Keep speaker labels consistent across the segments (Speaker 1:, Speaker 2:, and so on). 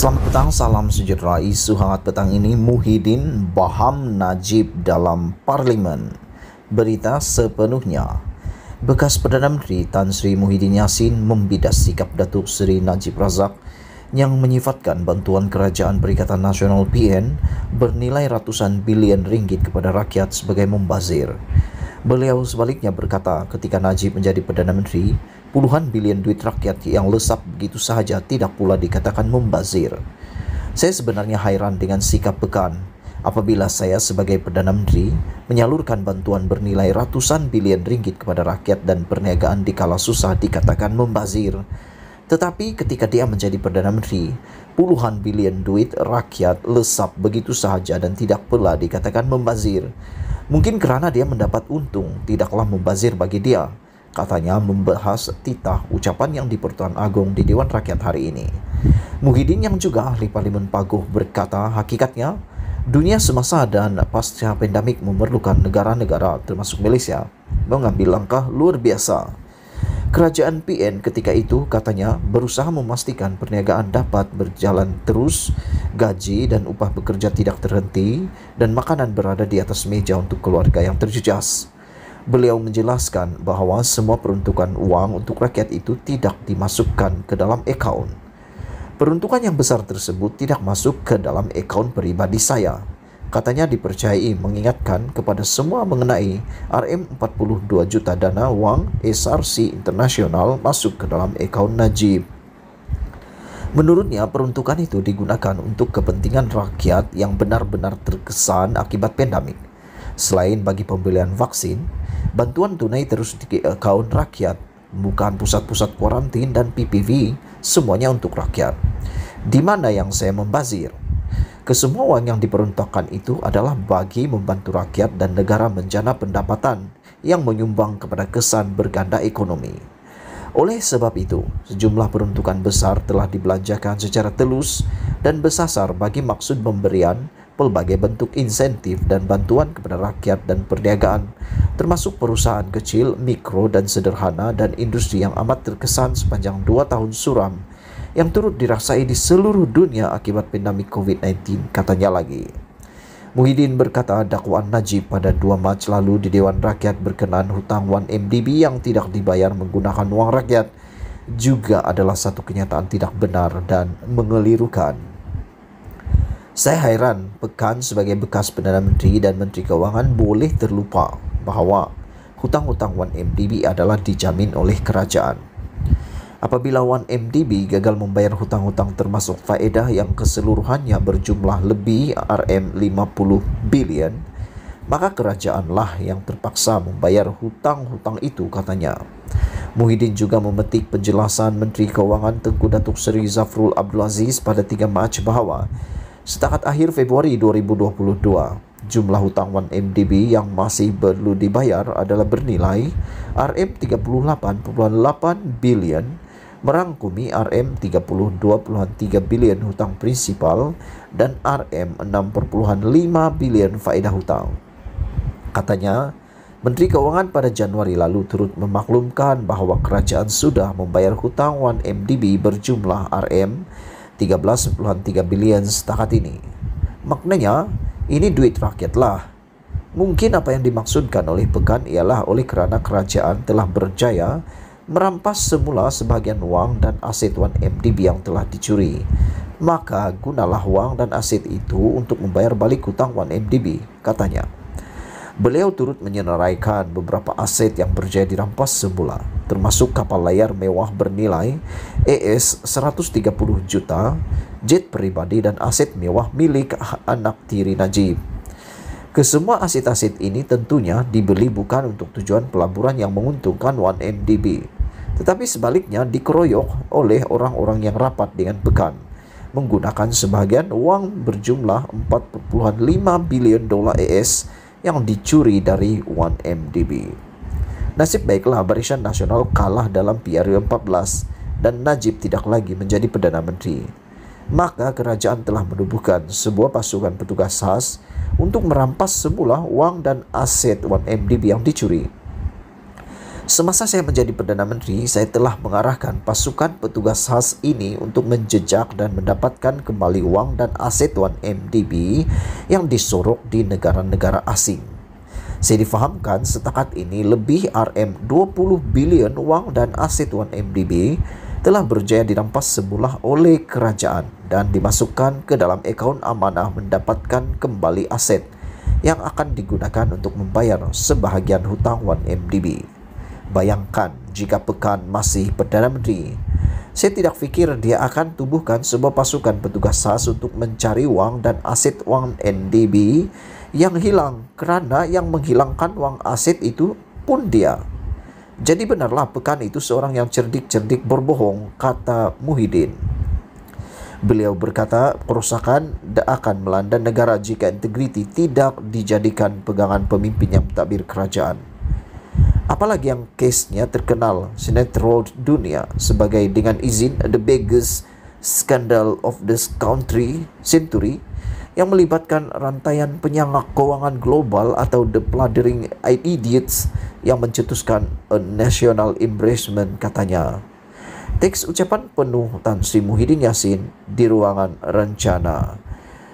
Speaker 1: Selamat petang, salam sejahtera. Isu hangat petang ini, Muhyiddin Baham Najib dalam Parlimen. Berita sepenuhnya. Bekas Perdana Menteri Tan Sri Muhyiddin Yassin membidas sikap Datuk Seri Najib Razak yang menyifatkan bantuan Kerajaan Perikatan Nasional PN bernilai ratusan bilion ringgit kepada rakyat sebagai membazir. Beliau sebaliknya berkata ketika Najib menjadi Perdana Menteri, puluhan bilion duit rakyat yang lesap begitu sahaja tidak pula dikatakan membazir. Saya sebenarnya hairan dengan sikap Pekan apabila saya sebagai Perdana Menteri menyalurkan bantuan bernilai ratusan bilion ringgit kepada rakyat dan perniagaan di kala susah dikatakan membazir. Tetapi ketika dia menjadi Perdana Menteri, puluhan bilion duit rakyat lesap begitu sahaja dan tidak pula dikatakan membazir. Mungkin kerana dia mendapat untung, tidaklah membazir bagi dia, katanya membahas titah ucapan yang di Pertuan Agong di Dewan Rakyat hari ini. Muhyiddin yang juga ahli Parlimen Paguh berkata hakikatnya dunia semasa dan pasca pandemik memerlukan negara-negara termasuk Malaysia mengambil langkah luar biasa. Kerajaan PN ketika itu katanya berusaha memastikan perniagaan dapat berjalan terus, gaji dan upah bekerja tidak terhenti dan makanan berada di atas meja untuk keluarga yang terjejas. Beliau menjelaskan bahawa semua peruntukan uang untuk rakyat itu tidak dimasukkan ke dalam akaun. Peruntukan yang besar tersebut tidak masuk ke dalam akaun peribadi saya. Katanya dipercayai mengingatkan kepada semua mengenai RM42 juta dana wang SRC Internasional masuk ke dalam akaun Najib. Menurutnya, peruntukan itu digunakan untuk kepentingan rakyat yang benar-benar terkesan akibat pandemik. Selain bagi pembelian vaksin, bantuan tunai terus di akaun rakyat, bukan pusat-pusat kuarantin dan PPV, semuanya untuk rakyat. Di mana yang saya membazir? Kesemua uang yang diperuntukkan itu adalah bagi membantu rakyat dan negara menjana pendapatan yang menyumbang kepada kesan berganda ekonomi. Oleh sebab itu, sejumlah peruntukan besar telah dibelanjakan secara telus dan bersasar bagi maksud pemberian pelbagai bentuk insentif dan bantuan kepada rakyat dan perniagaan, termasuk perusahaan kecil, mikro dan sederhana dan industri yang amat terkesan sepanjang 2 tahun suram yang turut dirasai di seluruh dunia akibat pandemik COVID-19, katanya lagi. Muhyiddin berkata dakwaan Najib pada 2 Mac lalu di Dewan Rakyat berkenaan hutang 1MDB yang tidak dibayar menggunakan uang rakyat juga adalah satu kenyataan tidak benar dan mengelirukan. Saya hairan Pekan sebagai bekas Perdana Menteri dan Menteri Keuangan boleh terlupa bahawa hutang-hutang 1MDB adalah dijamin oleh kerajaan. Apabila 1MDB gagal membayar hutang-hutang termasuk faedah yang keseluruhannya berjumlah lebih RM50 bilion, maka kerajaanlah yang terpaksa membayar hutang-hutang itu, katanya. Muhyiddin juga memetik penjelasan Menteri Keuangan Tengku Datuk Seri Zafrul Abdul Aziz pada 3 Mac bahawa setakat akhir Februari 2022, jumlah hutang 1MDB yang masih perlu dibayar adalah bernilai RM38.8 bilion, merangkumi RM32.3 bilion hutang prinsipal dan RM6.5 bilion faedah hutang. Katanya, Menteri Keuangan pada Januari lalu turut memaklumkan bahawa kerajaan sudah membayar hutang 1MDB berjumlah RM13.3 bilion setakat ini. Maknanya, ini duit rakyatlah. Mungkin apa yang dimaksudkan oleh Pekan ialah oleh kerana kerajaan telah berjaya merampas semula sebahagian wang dan aset 1MDB yang telah dicuri. Maka gunalah wang dan aset itu untuk membayar balik hutang 1MDB, katanya. Beliau turut menyenaraikan beberapa aset yang berjaya dirampas semula, termasuk kapal layar mewah bernilai AS 130 juta, jet peribadi dan aset mewah milik anak tiri Najib. Kesemua aset-aset ini tentunya dibeli bukan untuk tujuan pelaburan yang menguntungkan 1MDB, tetapi sebaliknya dikeroyok oleh orang-orang yang rapat dengan Pekan, menggunakan sebahagian uang berjumlah $4.5 bilion AS yang dicuri dari 1MDB. Nasib baiklah Barisan Nasional kalah dalam PRU14 dan Najib tidak lagi menjadi Perdana Menteri. Maka kerajaan telah menubuhkan sebuah pasukan petugas khas untuk merampas semula wang dan aset 1MDB yang dicuri. Semasa saya menjadi Perdana Menteri, saya telah mengarahkan pasukan petugas khas ini untuk menjejak dan mendapatkan kembali wang dan aset 1MDB yang disorok di negara-negara asing. Saya difahamkan setakat ini lebih RM20 bilion wang dan aset 1MDB telah berjaya dirampas semula oleh kerajaan dan dimasukkan ke dalam akaun amanah mendapatkan kembali aset yang akan digunakan untuk membayar sebahagian hutang 1MDB. Bayangkan jika Pekan masih Perdana Menteri. Saya tidak fikir dia akan tubuhkan sebuah pasukan petugas khas untuk mencari wang dan aset 1MDB yang hilang, kerana yang menghilangkan wang aset itu pun dia. Jadi benarlah Pekan itu seorang yang cerdik-cerdik berbohong, kata Muhyiddin. Beliau berkata kerosakan akan melanda negara jika integriti tidak dijadikan pegangan pemimpin yang mentadbir kerajaan. Apalagi yang kesnya terkenal sinetron dunia sebagai dengan izin the biggest scandal of the century yang melibatkan rantaian penyangak keuangan global atau the plundering idiots yang mencetuskan a national embarrassment, katanya. Teks ucapan penuh Tan Sri Muhyiddin Yassin di ruangan rencana.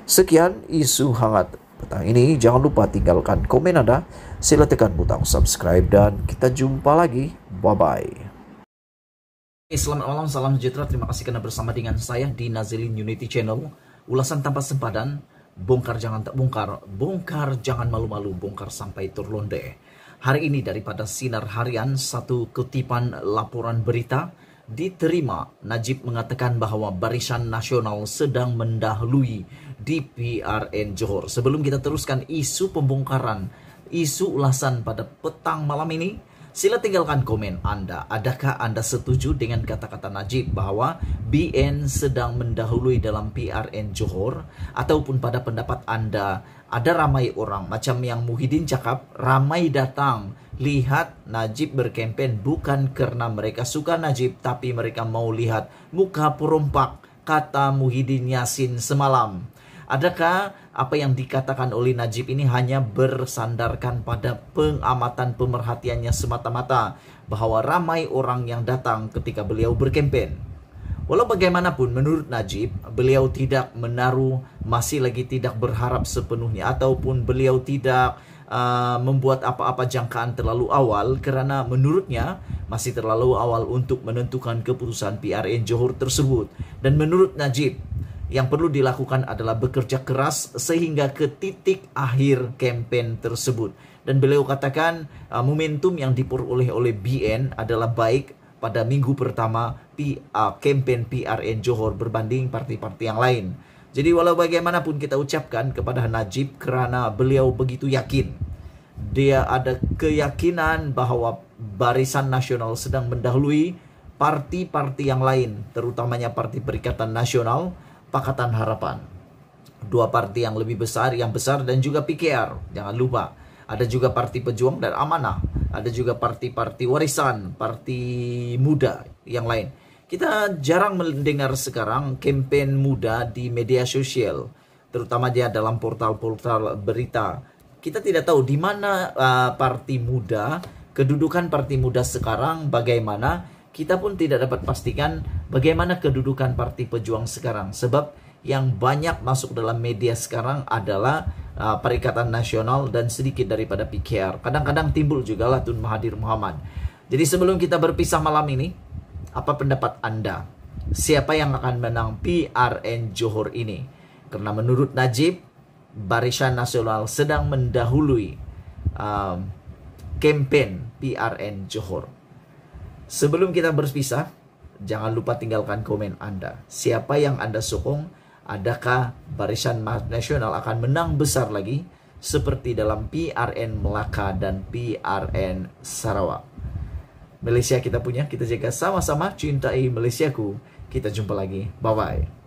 Speaker 1: Sekian isu hangat petang ini. Jangan lupa tinggalkan komen Anda, sila tekan butang subscribe dan kita jumpa lagi. Bye-bye.
Speaker 2: Selamat malam, salam sejahtera. Terima kasih karena bersama dengan saya di Nazilin Unity Channel. Ulasan tanpa sempadan, bongkar jangan tak bongkar, bongkar jangan malu-malu, bongkar sampai terlonde. Hari ini daripada Sinar Harian, satu kutipan laporan berita diterima. Najib mengatakan bahwa Barisan Nasional sedang mendahului di PRN Johor. Sebelum kita teruskan isu pembongkaran, isu ulasan pada petang malam ini, sila tinggalkan komen Anda. Adakah Anda setuju dengan kata-kata Najib bahwa BN sedang mendahului dalam PRN Johor? Ataupun pada pendapat Anda, ada ramai orang macam yang Muhyiddin cakap, ramai datang lihat Najib berkempen bukan karena mereka suka Najib, tapi mereka mau lihat muka perompak, kata Muhyiddin Yassin semalam. Adakah apa yang dikatakan oleh Najib ini hanya bersandarkan pada pengamatan pemerhatiannya semata-mata bahwa ramai orang yang datang ketika beliau berkempen? Walau bagaimanapun menurut Najib, beliau tidak menaruh, masih lagi tidak berharap sepenuhnya, ataupun beliau tidak membuat apa-apa jangkaan terlalu awal, kerana menurutnya masih terlalu awal untuk menentukan keputusan PRN Johor tersebut. Dan menurut Najib, yang perlu dilakukan adalah bekerja keras sehingga ke titik akhir kempen tersebut. Dan beliau katakan momentum yang diperoleh oleh BN adalah baik pada minggu pertama kempen PRN Johor berbanding parti-parti yang lain. Jadi walau bagaimanapun kita ucapkan kepada Najib kerana beliau begitu yakin. Dia ada keyakinan bahwa Barisan Nasional sedang mendahului parti-parti yang lain, terutamanya Parti Perikatan Nasional, Pakatan Harapan. Dua parti yang lebih besar, yang besar, dan juga PKR. Jangan lupa, ada juga Parti Pejuang dan Amanah. Ada juga parti-parti warisan, parti muda yang lain. Kita jarang mendengar sekarang kempen muda di media sosial, terutama dia dalam portal-portal berita. Kita tidak tahu di mana parti muda, kedudukan parti muda sekarang bagaimana. Kita pun tidak dapat pastikan bagaimana kedudukan Parti Pejuang sekarang. Sebab yang banyak masuk dalam media sekarang adalah Perikatan Nasional dan sedikit daripada PKR. Kadang-kadang timbul juga lah Tun Mahathir Mohamad. Jadi sebelum kita berpisah malam ini, apa pendapat Anda? Siapa yang akan menang PRN Johor ini? Karena menurut Najib, Barisan Nasional sedang mendahului kempen PRN Johor. Sebelum kita berpisah, jangan lupa tinggalkan komen Anda. Siapa yang Anda sokong? Adakah Barisan Nasional akan menang besar lagi seperti dalam PRN Melaka dan PRN Sarawak? Malaysia kita punya, kita jaga sama-sama, cintai Malaysiaku. Kita jumpa lagi. Bye-bye.